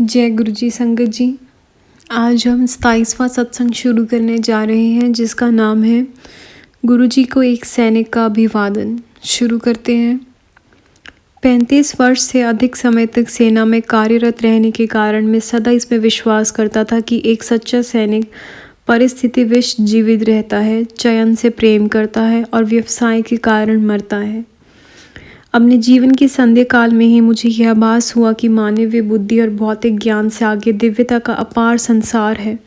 जय गुरु जी संगत जी। आज हम 27वां सत्संग शुरू करने जा रहे हैं जिसका नाम है गुरु जी को एक सैनिक का अभिवादन। शुरू करते हैं। 35 वर्ष से अधिक समय तक सेना में कार्यरत रहने के कारण मैं सदा इसमें विश्वास करता था कि एक सच्चा सैनिक परिस्थितिवश जीवित रहता है, चयन से प्रेम करता है और व्यवसाय के कारण मरता है। अपने जीवन के संध्या काल में ही मुझे यह आभास हुआ कि मानवीय बुद्धि और भौतिक ज्ञान से आगे दिव्यता का अपार संसार है।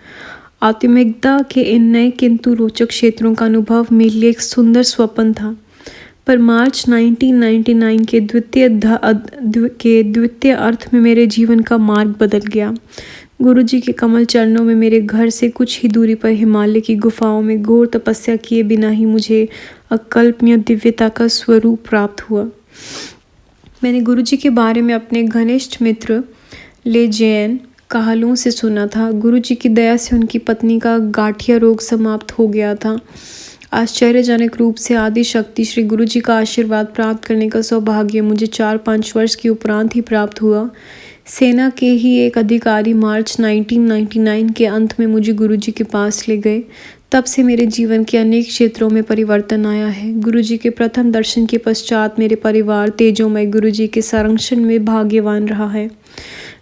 आत्मिकता के इन नए किंतु रोचक क्षेत्रों का अनुभव मेरे लिए एक सुंदर स्वप्न था। पर मार्च 1999 के द्वितीय अर्थ में मेरे जीवन का मार्ग बदल गया। गुरुजी के कमल चरणों में मेरे घर से कुछ ही दूरी पर हिमालय की गुफाओं में घोर तपस्या किए बिना ही मुझे अकल्पनीय दिव्यता का स्वरूप प्राप्त हुआ। मैंने गुरुजी के बारे में अपने घनिष्ठ मित्र ले जैन काहलों से सुना था। गुरुजी की दया से उनकी पत्नी का गाठिया रोग समाप्त हो गया था। आश्चर्यजनक रूप से आदि शक्ति श्री गुरुजी का आशीर्वाद प्राप्त करने का सौभाग्य मुझे 4-5 वर्ष के उपरांत ही प्राप्त हुआ। सेना के ही एक अधिकारी मार्च 1999 के अंत में मुझे गुरुजी के पास ले गए। तब से मेरे जीवन के अनेक क्षेत्रों में परिवर्तन आया है। गुरुजी के प्रथम दर्शन के पश्चात मेरे परिवार तेजोमय गुरुजी के संरक्षण में भाग्यवान रहा है।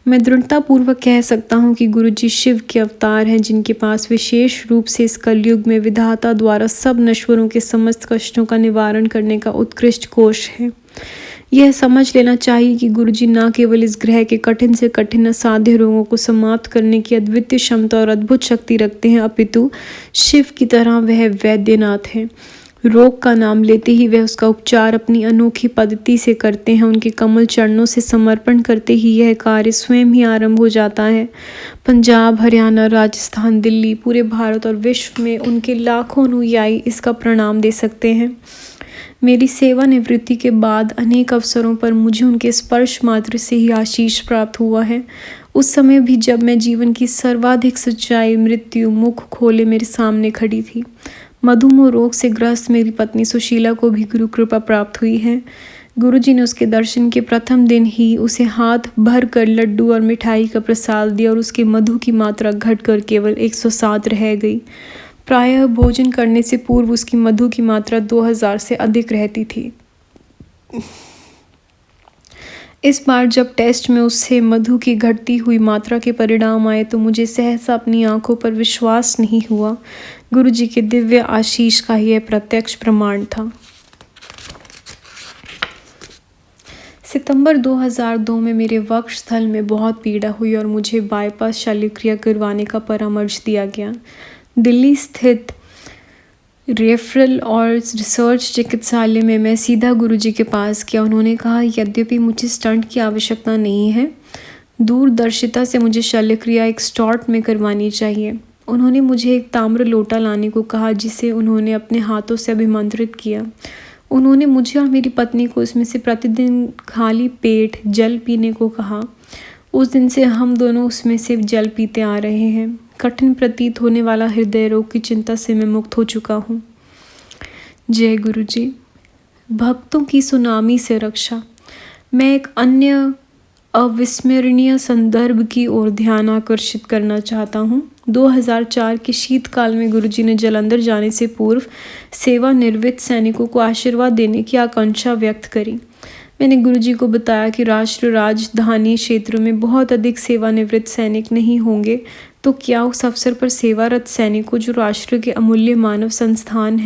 मैं दृढ़तापूर्वक कह सकता हूँ कि गुरुजी शिव के अवतार हैं, जिनके पास विशेष रूप से इस कलयुग में विधाता द्वारा सब नश्वरों के समस्त कष्टों का निवारण करने का उत्कृष्ट कोश है। यह समझ लेना चाहिए कि गुरुजी न केवल इस ग्रह के कठिन से कठिन असाध्य रोगों को समाप्त करने की अद्वितीय क्षमता और अद्भुत शक्ति रखते हैं, अपितु शिव की तरह वह वैद्यनाथ है। रोग का नाम लेते ही वह उसका उपचार अपनी अनोखी पद्धति से करते हैं। उनके कमल चरणों से समर्पण करते ही यह कार्य स्वयं ही आरंभ हो जाता है। पंजाब, हरियाणा, राजस्थान, दिल्ली, पूरे भारत और विश्व में उनके लाखों अनुयायी इसका प्रणाम दे सकते हैं। मेरी सेवानिवृत्ति के बाद अनेक अवसरों पर मुझे उनके स्पर्श मात्र से ही आशीष प्राप्त हुआ है। उस समय भी जब मैं जीवन की सर्वाधिक सच्चाई मृत्यु मुख खोले मेरे सामने खड़ी थी। मधुमेह रोग से ग्रस्त मेरी पत्नी सुशीला को भी गुरु कृपा प्राप्त हुई है। गुरुजी ने उसके दर्शन के प्रथम दिन ही उसे हाथ भर कर लड्डू और मिठाई का प्रसाद दिया और उसके मधु की मात्रा घटकर केवल 107 रह गई। प्रायः भोजन करने से पूर्व उसकी मधु की मात्रा 2000 से अधिक रहती थी। इस बार जब टेस्ट में उससे मधु की घटती हुई मात्रा के परिणाम आए तो मुझे सहसा अपनी आंखों पर विश्वास नहीं हुआ। गुरुजी के दिव्य आशीष का यह प्रत्यक्ष प्रमाण था। सितंबर 2002 में मेरे वक्ष स्थल में बहुत पीड़ा हुई और मुझे बाईपास शल्यक्रिया करवाने का परामर्श दिया गया। दिल्ली स्थित रेफरल और रिसर्च चिकित्सालय में मैं सीधा गुरुजी के पास गया। उन्होंने कहा, यद्यपि मुझे स्टंट की आवश्यकता नहीं है, दूरदर्शिता से मुझे शल्यक्रिया एक स्टॉर्ट में करवानी चाहिए। उन्होंने मुझे एक ताम्र लोटा लाने को कहा, जिसे उन्होंने अपने हाथों से अभिमंत्रित किया। उन्होंने मुझे और मेरी पत्नी को इसमें से प्रतिदिन खाली पेट जल पीने को कहा। उस दिन से हम दोनों उसमें से जल पीते आ रहे हैं। कठिन प्रतीत होने वाला हृदय रोग की चिंता से मैं मुक्त हो चुका हूँ। जय गुरु जी। भक्तों की सुनामी से रक्षा। मैं एक अन्य अविस्मरणीय संदर्भ की ओर ध्यान आकर्षित करना चाहता हूँ। 2004 के शीतकाल में गुरुजी ने जालंधर जाने से पूर्व सेवानिवृत्त सैनिकों को आशीर्वाद देने की आकांक्षा व्यक्त करी। मैंने गुरुजी को बताया कि राष्ट्र राजधानी क्षेत्र में बहुत अधिक सेवानिवृत्त सैनिक नहीं होंगे, तो क्या उस अवसर पर सेवारत सैनिकों, जो राष्ट्र के अमूल्य मानव संसाधन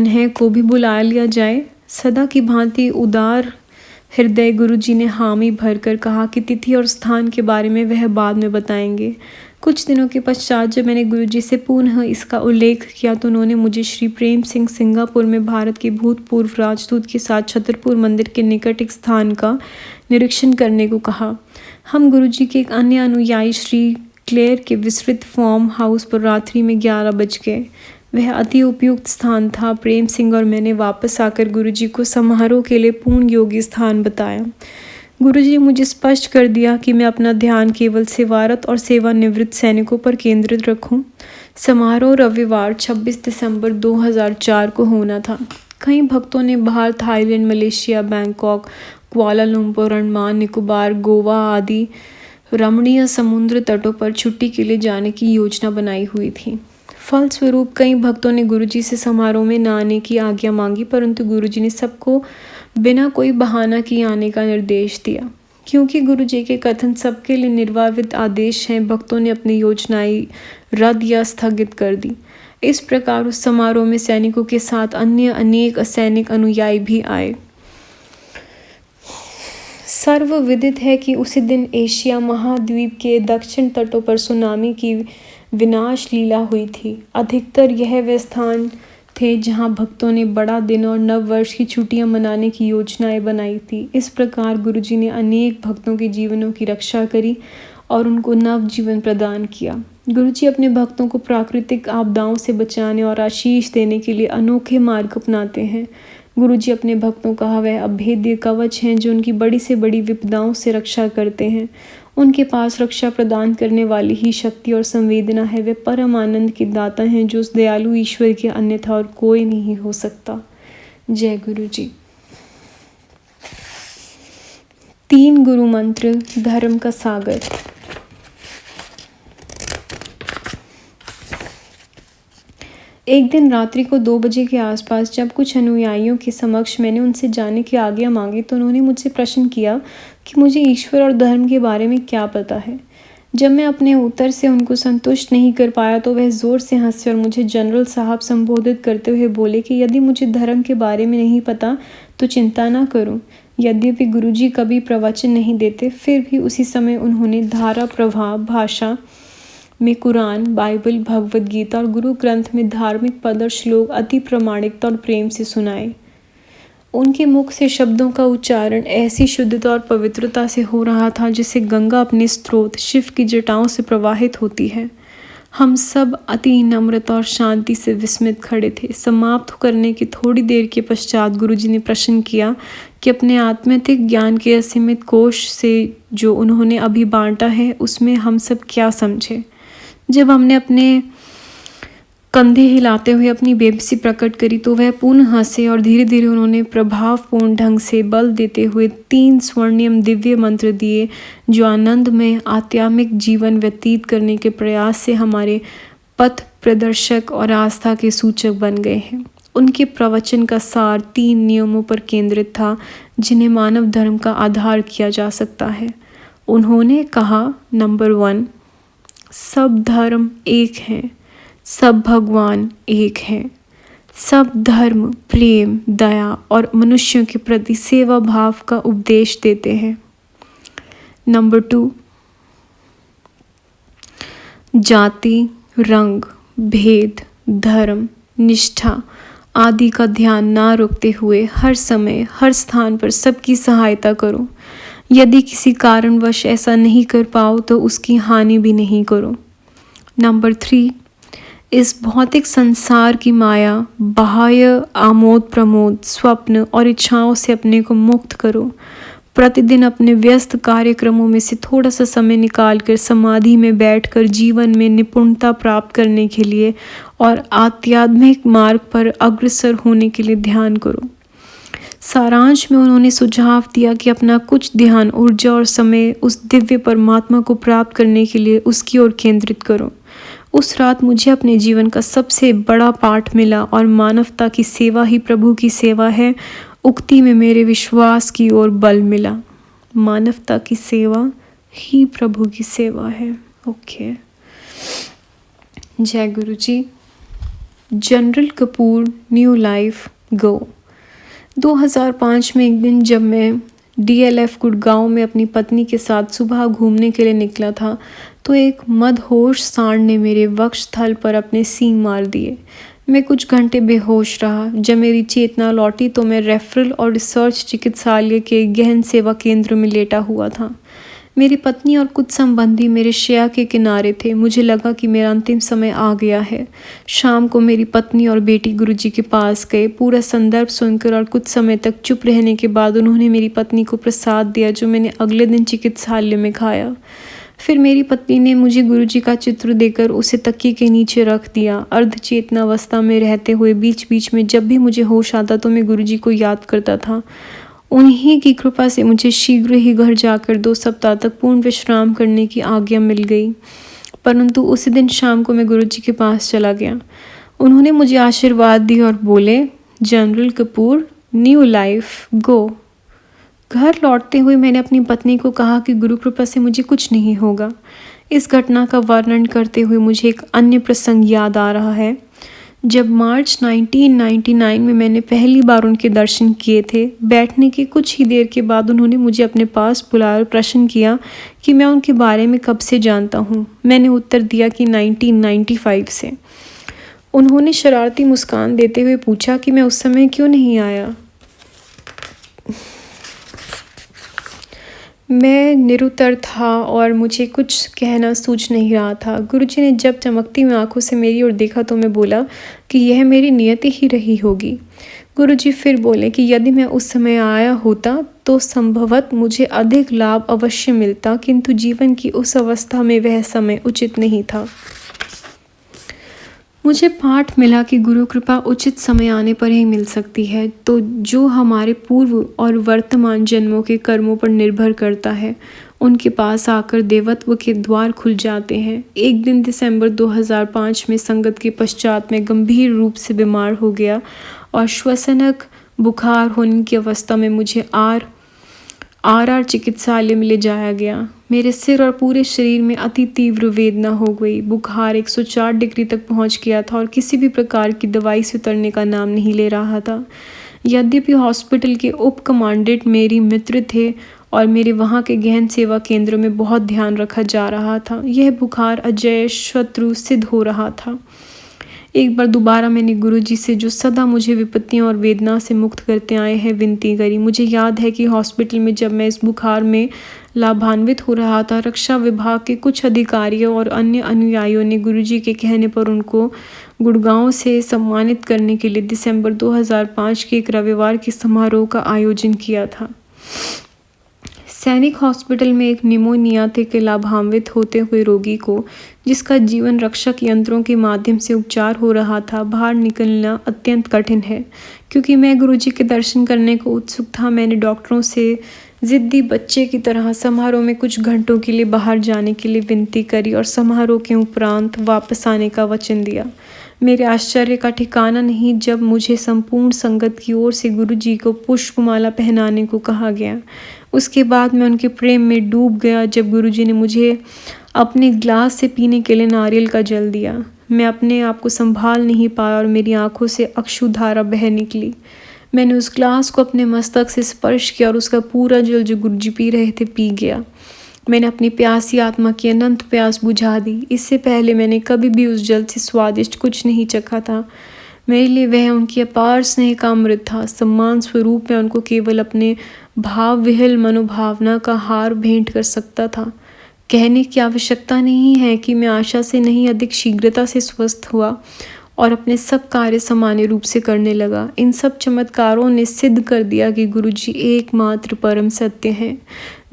है, को भी बुला लिया जाए। सदा की भांति उदार हृदय गुरुजी ने हामी भरकर कहा कि तिथि और स्थान के बारे में वह बाद में बताएंगे। कुछ दिनों के पश्चात जब मैंने गुरुजी से पुनः इसका उल्लेख किया तो उन्होंने मुझे श्री प्रेम सिंह सिंगापुर में भारत के भूतपूर्व राजदूत के साथ छतरपुर मंदिर के निकट एक स्थान का निरीक्षण करने को कहा। हम गुरुजी के एक अन्य अनुयायी श्री क्लेयर के विस्तृत फार्म हाउस पर रात्रि में 11 बज गए। वह अति उपयुक्त स्थान था। प्रेम सिंह और मैंने वापस आकर गुरुजी को समारोह के लिए पूर्ण योग्य स्थान बताया। गुरुजी ने मुझे स्पष्ट कर दिया कि मैं अपना ध्यान केवल सेवारत और सेवानिवृत्त सैनिकों पर केंद्रित रखूं। समारोह रविवार 26 दिसंबर 2004 को होना था। कई भक्तों ने बाहर Thailand, Malaysia, Bangkok Kuala Lumpur, Andaman Nicobar, Goa आदि रमणीय समुद्र तटों पर छुट्टी के लिए जाने की योजना बनाई हुई थी। फलस्वरूप कई भक्तों ने गुरुजी से समारोह में न आने की आज्ञा मांगी, परंतु गुरुजी ने सबको बिना कोई बहाना किए आने का निर्देश दिया। क्योंकि गुरुजी के कथन सबके लिए निर्वावित आदेश हैं, भक्तों ने अपनी योजनाएं रद्द या स्थगित कर दी। इस प्रकार उस समारोह में सैनिकों के साथ अन्य अनेक असैनिक अनुयायी भी आए। सर्वविदित है कि उसी दिन एशिया महाद्वीप के दक्षिण तटों पर सुनामी की विनाश लीला हुई थी। अधिकतर यह वे स्थान थे जहां भक्तों ने बड़ा दिन और नव वर्ष की छुट्टियां मनाने की योजनाएं बनाई थी। इस प्रकार गुरुजी ने अनेक भक्तों के जीवनों की रक्षा करी और उनको नव जीवन प्रदान किया। गुरुजी अपने भक्तों को प्राकृतिक आपदाओं से बचाने और आशीष देने के लिए अनोखे मार्ग अपनाते हैं। गुरुजी अपने भक्तों का वह अभेद्य कवच हैं जो उनकी बड़ी से बड़ी विपदाओं से रक्षा करते हैं। उनके पास रक्षा प्रदान करने वाली ही शक्ति और संवेदना है। वे परम आनंद के दाता हैं जो उस दयालु ईश्वर के अन्यथा और कोई नहीं हो सकता। जय गुरु जी। 3 गुरु मंत्र धर्म का सागर। एक दिन रात्रि को 2 बजे के आसपास जब कुछ अनुयायियों के समक्ष मैंने उनसे जाने की आज्ञा मांगी तो उन्होंने मुझसे प्रश्न किया कि मुझे ईश्वर और धर्म के बारे में क्या पता है। जब मैं अपने उत्तर से उनको संतुष्ट नहीं कर पाया तो वह ज़ोर से हंसे और मुझे जनरल साहब संबोधित करते हुए बोले कि यदि मुझे धर्म के बारे में नहीं पता तो चिंता ना करूं। यद्यपि गुरुजी कभी प्रवचन नहीं देते, फिर भी उसी समय उन्होंने धारा प्रवाह भाषा में कुरान, बाइबल, भगवद गीता और गुरु ग्रंथ में धार्मिक पद और श्लोक अति प्रामाणिकता और प्रेम से सुनाए। उनके मुख से शब्दों का उच्चारण ऐसी शुद्धता और पवित्रता से हो रहा था जैसे गंगा अपने स्रोत शिव की जटाओं से प्रवाहित होती है। हम सब अति नम्रता और शांति से विस्मित खड़े थे। समाप्त करने की थोड़ी देर के पश्चात गुरुजी ने प्रश्न किया कि अपने आत्मैतिक ज्ञान के असीमित कोश से जो उन्होंने अभी बांटा है उसमें हम सब क्या समझे। जब हमने अपने कंधे हिलाते हुए अपनी बेबसी प्रकट करी तो वह पुनः हंसे और धीरे धीरे उन्होंने प्रभावपूर्ण ढंग से बल देते हुए 3 स्वर्णिम दिव्य मंत्र दिए जो आनंद में आध्यात्मिक जीवन व्यतीत करने के प्रयास से हमारे पथ प्रदर्शक और आस्था के सूचक बन गए हैं। उनके प्रवचन का सार 3 नियमों पर केंद्रित था जिन्हें मानव धर्म का आधार किया जा सकता है। उन्होंने कहा, नंबर 1, सब धर्म एक हैं, सब भगवान एक हैं, सब धर्म प्रेम, दया और मनुष्यों के प्रति सेवा भाव का उपदेश देते हैं। नंबर 2, जाति, रंग, भेद, धर्म, निष्ठा आदि का ध्यान ना रखते हुए हर समय हर स्थान पर सबकी सहायता करो। यदि किसी कारणवश ऐसा नहीं कर पाओ तो उसकी हानि भी नहीं करो। नंबर 3, इस भौतिक संसार की माया, बाह्य आमोद प्रमोद, स्वप्न और इच्छाओं से अपने को मुक्त करो। प्रतिदिन अपने व्यस्त कार्यक्रमों में से थोड़ा सा समय निकालकर समाधि में बैठकर जीवन में निपुणता प्राप्त करने के लिए और आध्यात्मिक मार्ग पर अग्रसर होने के लिए ध्यान करो। सारांश में उन्होंने सुझाव दिया कि अपना कुछ ध्यान, ऊर्जा और समय उस दिव्य परमात्मा को प्राप्त करने के लिए उसकी ओर केंद्रित करो। उस रात मुझे अपने जीवन का सबसे बड़ा पाठ मिला और मानवता की सेवा ही प्रभु की सेवा है उक्ति में मेरे विश्वास की ओर बल मिला। मानवता की सेवा ही प्रभु की सेवा है। ओके। जय गुरु जी। जनरल कपूर, न्यू लाइफ, गो। 2005 में एक दिन जब मैं DLF गुड़गांव में अपनी पत्नी के साथ सुबह घूमने के लिए निकला था तो एक मदहोश सांड ने मेरे वक्षस्थल पर अपने सींग मार दिए। मैं कुछ घंटे बेहोश रहा। जब मेरी चेतना लौटी तो मैं रेफरल और रिसर्च चिकित्सालय के गहन सेवा केंद्र में लेटा हुआ था। मेरी पत्नी और कुछ संबंधी मेरे शैया के किनारे थे। मुझे लगा कि मेरा अंतिम समय आ गया है। शाम को मेरी पत्नी और बेटी गुरुजी के पास गए। पूरा संदर्भ सुनकर और कुछ समय तक चुप रहने के बाद उन्होंने मेरी पत्नी को प्रसाद दिया जो मैंने अगले दिन चिकित्सालय में खाया। फिर मेरी पत्नी ने मुझे गुरुजी का चित्र देकर उसे तकिए के नीचे रख दिया। अर्धचेतनावस्था में रहते हुए बीच बीच में जब भी मुझे होश आता तो मैं गुरुजी को याद करता था। उन्हीं की कृपा से मुझे शीघ्र ही घर जाकर 2 सप्ताह तक पूर्ण विश्राम करने की आज्ञा मिल गई। परंतु उसी दिन शाम को मैं गुरुजी के पास चला गया। उन्होंने मुझे आशीर्वाद दिए और बोले, जनरल कपूर, न्यू लाइफ, गो। घर लौटते हुए मैंने अपनी पत्नी को कहा कि गुरु कृपा से मुझे कुछ नहीं होगा। इस घटना का वर्णन करते हुए मुझे एक अन्य प्रसंग याद आ रहा है। जब मार्च 1999 में मैंने पहली बार उनके दर्शन किए थे, बैठने के कुछ ही देर के बाद उन्होंने मुझे अपने पास बुलाया और प्रश्न किया कि मैं उनके बारे में कब से जानता हूँ। मैंने उत्तर दिया कि 1995 से। उन्होंने शरारती मुस्कान देते हुए पूछा कि मैं उस समय क्यों नहीं आया। मैं निरुत्तर था और मुझे कुछ कहना सूझ नहीं रहा था। गुरुजी ने जब चमकती हुई आंखों से मेरी ओर देखा तो मैं बोला कि यह मेरी नियति ही रही होगी। गुरुजी फिर बोले कि यदि मैं उस समय आया होता तो संभवतः मुझे अधिक लाभ अवश्य मिलता, किंतु जीवन की उस अवस्था में वह समय उचित नहीं था। मुझे पाठ मिला कि गुरु कृपा उचित समय आने पर ही मिल सकती है, तो जो हमारे पूर्व और वर्तमान जन्मों के कर्मों पर निर्भर करता है, उनके पास आकर देवत्व के द्वार खुल जाते हैं। एक दिन दिसंबर 2005 में संगत के पश्चात मैं गंभीर रूप से बीमार हो गया और श्वसनक बुखार होने की अवस्था में मुझे आर चिकित्सालय में ले जाया गया। मेरे सिर और पूरे शरीर में अति तीव्र वेदना हो गई। बुखार 104 डिग्री तक पहुंच गया था और किसी भी प्रकार की दवाई से उतरने का नाम नहीं ले रहा था। यद्यपि हॉस्पिटल के उप कमांडेंट मेरी मित्र थे और मेरे वहाँ के गहन सेवा केंद्र में बहुत ध्यान रखा जा रहा था, यह बुखार अजय शत्रु सिद्ध हो रहा था। एक बार दोबारा मैंने गुरुजी से, जो सदा मुझे विपत्तियों और वेदना से मुक्त करते आए हैं, विनती करी। मुझे याद है कि हॉस्पिटल में जब मैं इस बुखार में लाभान्वित हो रहा था, रक्षा विभाग के कुछ अधिकारियों और अन्य अनुयायियों ने गुरुजी के कहने पर उनको गुड़गांव से सम्मानित करने के लिए दिसंबर 2005 के एक रविवार के समारोह का आयोजन किया था। सैनिक हॉस्पिटल में एक निमोनिया के लाभान्वित होते हुए रोगी को, जिसका जीवन रक्षक यंत्रों के माध्यम से उपचार हो रहा था, बाहर निकलना अत्यंत कठिन है। क्योंकि मैं गुरुजी के दर्शन करने को उत्सुक था, मैंने डॉक्टरों से जिद्दी बच्चे की तरह समारोह में कुछ घंटों के लिए बाहर जाने के लिए विनती करी और समारोह के उपरांत वापस आने का वचन दिया। मेरे आश्चर्य का ठिकाना नहीं जब मुझे संपूर्ण संगत की ओर से गुरुजी को पुष्पमाला पहनाने को कहा गया। उसके बाद मैं उनके प्रेम में डूब गया जब गुरुजी ने मुझे अपने ग्लास से पीने के लिए नारियल का जल दिया। मैं अपने आप को संभाल नहीं पाया और मेरी आंखों से अश्रुधारा बह निकली। मैंने उस ग्लास को अपने मस्तक से स्पर्श किया और उसका पूरा जल जो गुरुजी पी रहे थे पी गया। मैंने अपनी प्यासी आत्मा की अनंत प्यास बुझा दी। इससे पहले मैंने कभी भी उस जल से स्वादिष्ट कुछ नहीं चखा था। मेरे लिए वह उनकी अपार स्नेह का अमृत था। सम्मान स्वरूप मैं उनको केवल अपने भाव विहल मनोभावना का हार भेंट कर सकता था। कहने की आवश्यकता नहीं है कि मैं आशा से नहीं अधिक शीघ्रता से स्वस्थ हुआ और अपने सब कार्य सामान्य रूप से करने लगा। इन सब चमत्कारों ने सिद्ध कर दिया कि गुरुजी एकमात्र परम सत्य हैं।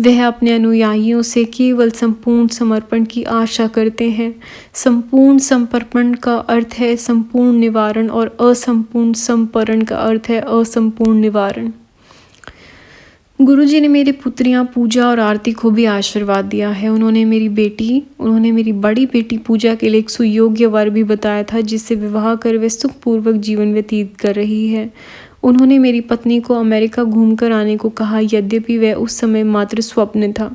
वह अपने अनुयायियों से केवल संपूर्ण समर्पण की आशा करते हैं। संपूर्ण समर्पण का अर्थ है संपूर्ण निवारण और असंपूर्ण समर्पण का अर्थ है असंपूर्ण निवारण। गुरुजी ने मेरी पुत्रियां पूजा और आरती को भी आशीर्वाद दिया है। उन्होंने मेरी बड़ी बेटी पूजा के लिए एक सुयोग्य वर भी बताया था, जिससे विवाह कर वे सुखपूर्वक जीवन व्यतीत कर रही है। उन्होंने मेरी पत्नी को अमेरिका घूमकर आने को कहा, यद्यपि वह उस समय मात्र स्वप्न था।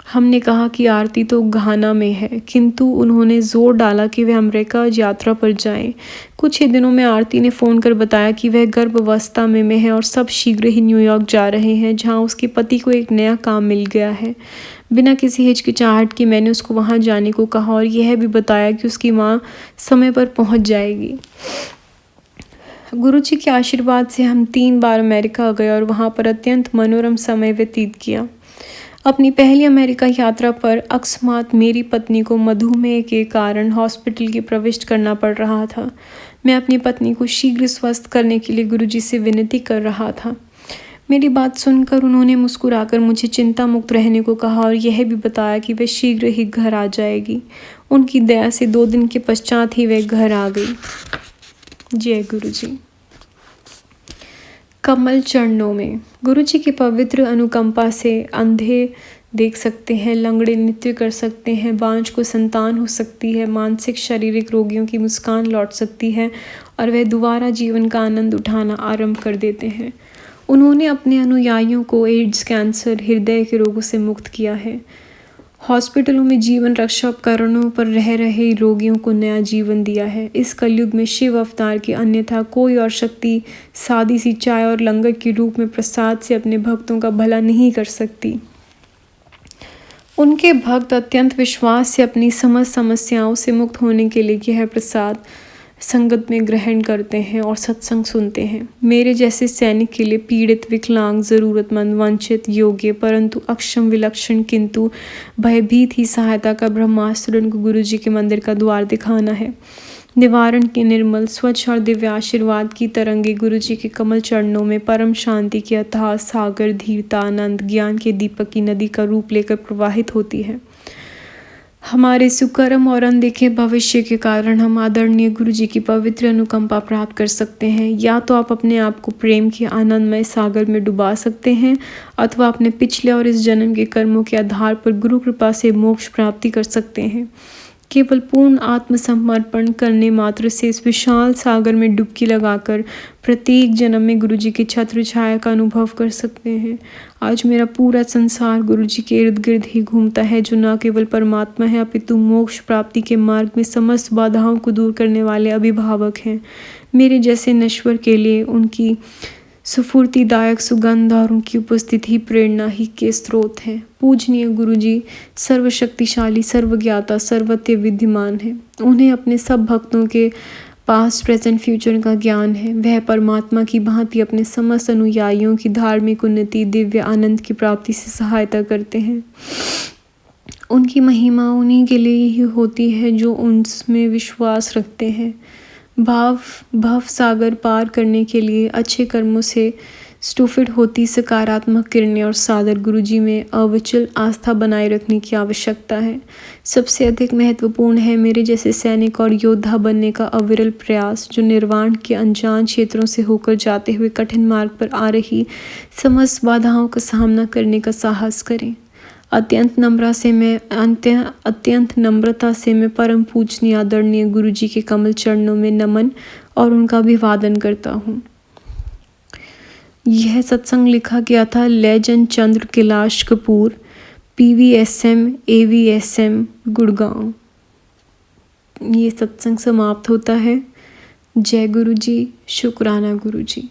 हमने कहा कि आरती तो घाना में है, किंतु उन्होंने जोर डाला कि वह अमेरिका यात्रा पर जाएं। कुछ ही दिनों में आरती ने फ़ोन कर बताया कि वह गर्भावस्था में है और सब शीघ्र ही न्यूयॉर्क जा रहे हैं, जहां उसके पति को एक नया काम मिल गया है। बिना किसी हिचकिचाहट के मैंने उसको वहां जाने को कहा और यह भी बताया कि उसकी माँ समय पर पहुँच जाएगी। गुरुजी के आशीर्वाद से हम 3 बार अमेरिका गए और वहाँ पर अत्यंत मनोरम समय व्यतीत किया। अपनी पहली अमेरिका यात्रा पर अकस्मात मेरी पत्नी को मधुमेह के कारण हॉस्पिटल के प्रविष्ट करना पड़ रहा था। मैं अपनी पत्नी को शीघ्र स्वस्थ करने के लिए गुरुजी से विनती कर रहा था। मेरी बात सुनकर उन्होंने मुस्कुराकर मुझे चिंता मुक्त रहने को कहा और यह भी बताया कि वह शीघ्र ही घर आ जाएगी। उनकी दया से 2 दिन के पश्चात ही वह घर आ गई। जय गुरुजी। कमल चरणों में। गुरु जी की पवित्र अनुकंपा से अंधे देख सकते हैं, लंगड़े नृत्य कर सकते हैं, बांझ को संतान हो सकती है, मानसिक शारीरिक रोगियों की मुस्कान लौट सकती है और वह दोबारा जीवन का आनंद उठाना आरंभ कर देते हैं। उन्होंने अपने अनुयायियों को एड्स, कैंसर, हृदय के रोगों से मुक्त किया है। हॉस्पिटलों में जीवन रक्षा उपकरणों पर रह रहे रोगियों को नया जीवन दिया है। इस कलयुग में शिव अवतार की अन्यथा कोई और शक्ति सादी सी चाय और लंगर के रूप में प्रसाद से अपने भक्तों का भला नहीं कर सकती। उनके भक्त अत्यंत विश्वास से अपनी समस्त समस्याओं से मुक्त होने के लिए यह प्रसाद संगत में ग्रहण करते हैं और सत्संग सुनते हैं। मेरे जैसे सैनिक के लिए पीड़ित, विकलांग, ज़रूरतमंद, वंचित, योग्य परंतु अक्षम, विलक्षण किंतु भयभीत ही सहायता का ब्रह्मास्त्र उनको गुरु जी के मंदिर का द्वार दिखाना है। निवारण के निर्मल, स्वच्छ और दिव्य आशीर्वाद की तरंगे गुरु जी के कमल चरणों में परम शांति के अथाह सागर, धीरता, आनंद, ज्ञान के दीपक की नदी का रूप लेकर प्रवाहित होती है। हमारे सुकर्म और अनदेखे भविष्य के कारण हम आदरणीय गुरु जी की पवित्र अनुकंपा प्राप्त कर सकते हैं। या तो आप अपने आप को प्रेम के आनंदमय सागर में डुबा सकते हैं अथवा अपने पिछले और इस जन्म के कर्मों के आधार पर गुरु कृपा से मोक्ष प्राप्ति कर सकते हैं। केवल पूर्ण आत्मसमर्पण करने मात्र से इस विशाल सागर में डुबकी लगाकर प्रत्येक जन्म में गुरु जी की छत्र छाया का अनुभव कर सकते हैं। आज मेरा पूरा संसार गुरु जी के इर्द गिर्द ही घूमता है, जो न केवल परमात्मा है अपितु मोक्ष प्राप्ति के मार्ग में समस्त बाधाओं को दूर करने वाले अभिभावक हैं। मेरे जैसे नश्वर के लिए उनकी सुफूर्तिदायक सुगंध और उनकी उपस्थिति प्रेरणा ही के स्रोत हैं। पूजनीय गुरु जी सर्वशक्तिशाली, सर्वज्ञाता, सर्वत्र विद्यमान है। उन्हें अपने सब भक्तों के पास्ट, प्रेजेंट, फ्यूचर का ज्ञान है। वह परमात्मा की भांति अपने समस्त अनुयायियों की धार्मिक उन्नति, दिव्य आनंद की प्राप्ति से सहायता करते हैं। उनकी महिमा उन्हीं के लिए ही होती है जो उनमें विश्वास रखते हैं। भव सागर पार करने के लिए अच्छे कर्मों से स्टूफिट होती सकारात्मक किरणें और सादर गुरु जी में अविचल आस्था बनाए रखने की आवश्यकता है। सबसे अधिक महत्वपूर्ण है मेरे जैसे सैनिक और योद्धा बनने का अविरल प्रयास, जो निर्वाण के अनजान क्षेत्रों से होकर जाते हुए कठिन मार्ग पर आ रही समस्त बाधाओं का सामना करने का साहस करें। अत्यंत नम्रता से मैं परम पूजनीय आदरणीय गुरु जी के कमल चरणों में नमन और उनका अभिवादन करता हूँ। यह सत्संग लिखा गया था लेजेंड चंद्र कैलाश कपूर, PVSM AVSM गुड़गांव। ये सत्संग समाप्त होता है। जय गुरु जी, शुक्राना गुरु जी।